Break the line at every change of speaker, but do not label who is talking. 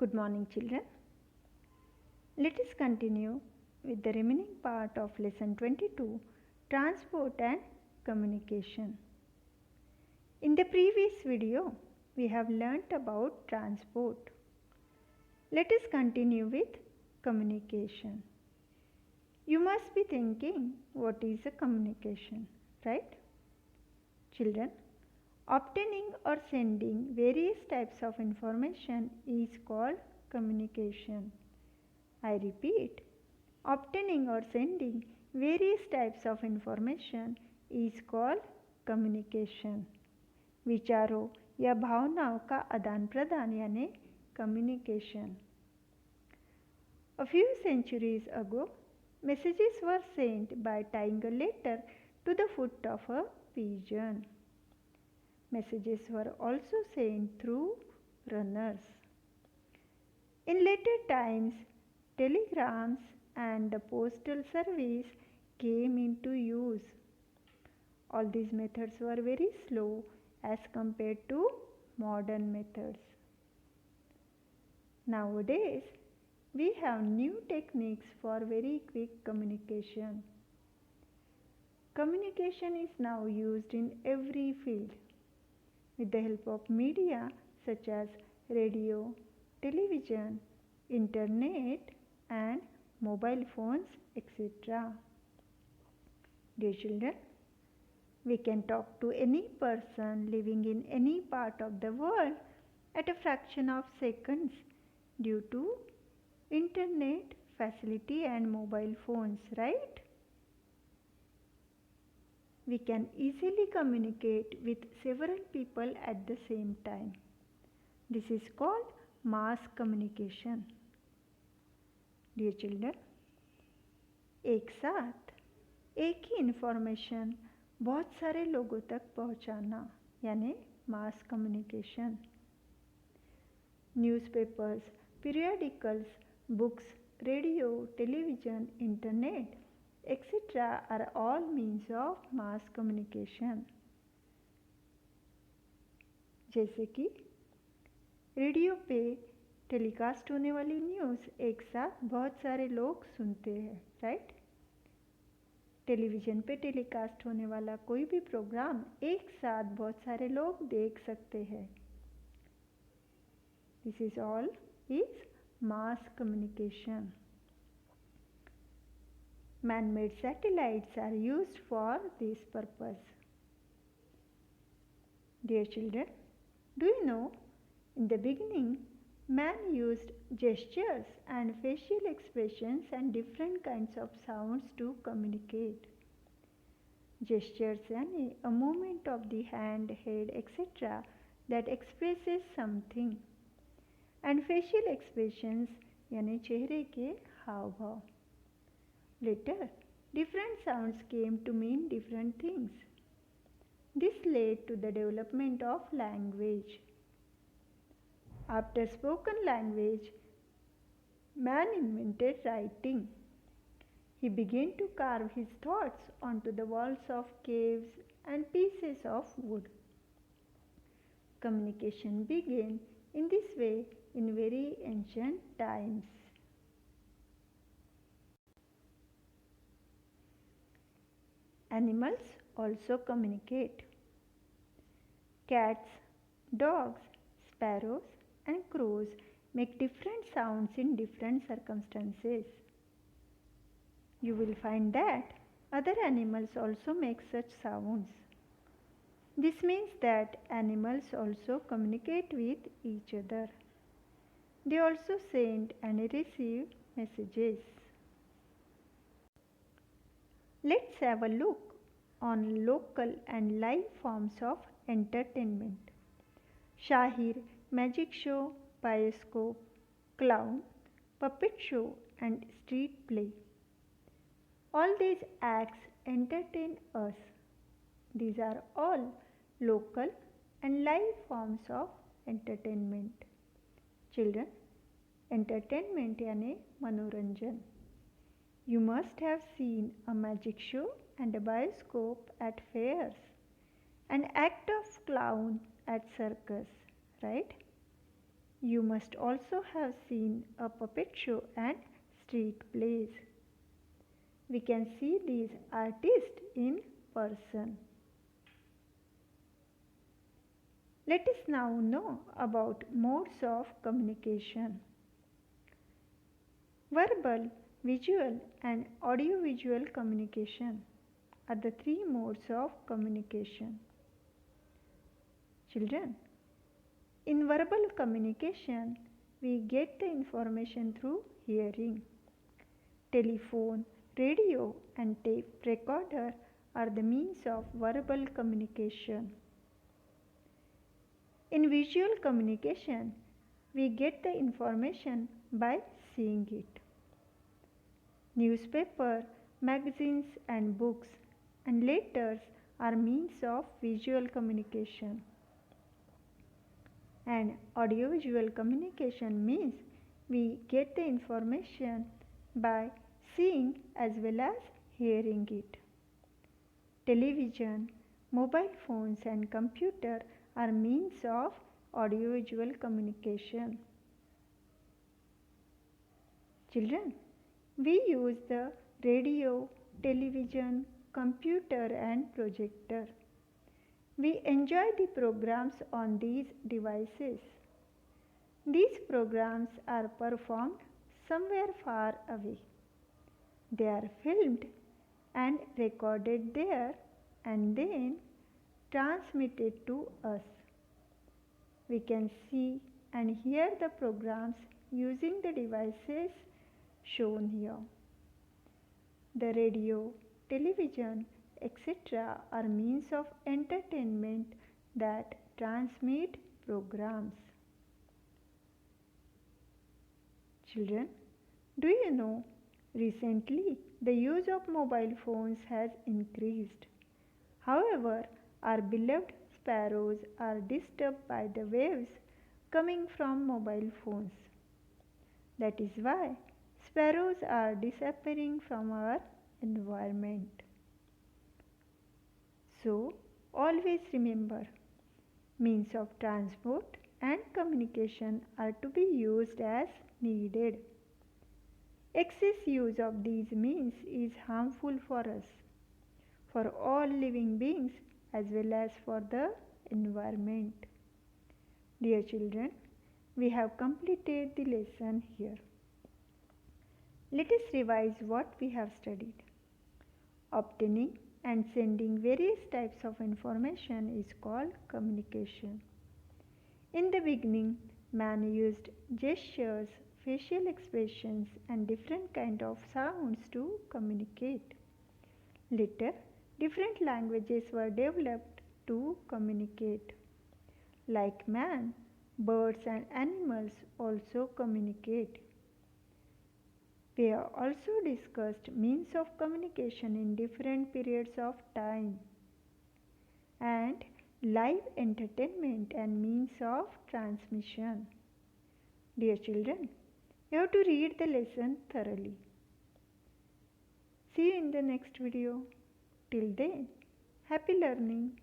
Good morning, children. Let us continue with the remaining part of lesson 22, Transport and Communication. In the previous video, we have learnt about transport. Let us continue with communication. You must be thinking, what is a communication, right? Children, obtaining or sending various types of information is called communication. I repeat, obtaining or sending various types of information is called communication. विचारों या भावनाओं का आदान प्रदान यानी communication. A few centuries ago, messages were sent by tying a letter to the foot of a pigeon. Messages were also sent through runners. In later times, telegrams and the postal service came into use. All these methods were very slow as compared to modern methods. Nowadays, we have new techniques for very quick communication. Communication is now used in every field with the help of media such as radio, television, internet and mobile phones, etc. Dear children, we can talk to any person living in any part of the world at a fraction of seconds due to internet facility and mobile phones, right? We can easily communicate with several people at the same time. This is called mass communication. Dear children, एक साथ एक ही information बहुत सारे लोगों तक पहुंचाना यानी mass communication. Newspapers, periodicals, books, radio, television, internet, etc. are all means of mass communication. जैसे कि रेडियो पे टेलीकास्ट होने वाली न्यूज़ एक साथ बहुत सारे लोग सुनते हैं, राइट? टेलीविज़न पे टेलीकास्ट होने वाला कोई भी प्रोग्राम एक साथ बहुत सारे लोग देख सकते हैं. This is all is mass communication. Man-made satellites are used for this purpose. Dear children, do you know, in the beginning, man used gestures and facial expressions and different kinds of sounds to communicate. Gestures यानी a movement of the hand, head, etc. that expresses something. And facial expressions यानी चेहरे के हाव भाव. Later, different sounds came to mean different things. This led to the development of language. After spoken language, man invented writing. He began to carve his thoughts onto the walls of caves and pieces of wood. Communication began in this way in very ancient times. Animals also communicate. Cats, dogs, sparrows and crows make different sounds in different circumstances. You will find that other animals also make such sounds. This means that animals also communicate with each other. They also send and receive messages. Let's have a look on local and live forms of entertainment. Shahir, magic show, bioscope, clown, puppet show and street play. All these acts entertain us. These are all local and live forms of entertainment. Children, entertainment यानी मनोरंजन. You must have seen a magic show and a bioscope at fairs, an act of clown at circus, right? You must also have seen a puppet show and street plays. We can see these artists in person. Let us now know about modes of communication. Verbal, visual, and audiovisual communication are the three modes of communication. Children, in verbal communication, we get the information through hearing. Telephone, radio, and tape recorder are the means of verbal communication. In visual communication, we get the information by seeing it. Newspaper, magazines, and books and letters are means of visual communication. And audiovisual communication means we get the information by seeing as well as hearing it. Television, mobile phones, and computer are means of audiovisual communication. Children, we use the radio, television, computer, and projector. We enjoy the programs on these devices. These programs are performed somewhere far away. They are filmed and recorded there and then transmitted to us. We can see and hear the programs using the devices shown here. The radio, television, etc. are means of entertainment that transmit programs. Children, do you know recently the use of mobile phones has increased. However, our beloved sparrows are disturbed by the waves coming from mobile phones. That is why sparrows are disappearing from our environment. So, always remember, means of transport and communication are to be used as needed. Excess use of these means is harmful for us, for all living beings as well as for the environment. Dear children, we have completed the lesson here. Let us revise what we have studied. Obtaining and sending various types of information is called communication. In the beginning, man used gestures, facial expressions, and different kinds of sounds to communicate. Later, different languages were developed to communicate. Like man, birds and animals also communicate. We have also discussed means of communication in different periods of time and live entertainment and means of transmission. Dear children, you have to read the lesson thoroughly. See you in the next video. Till then, happy learning.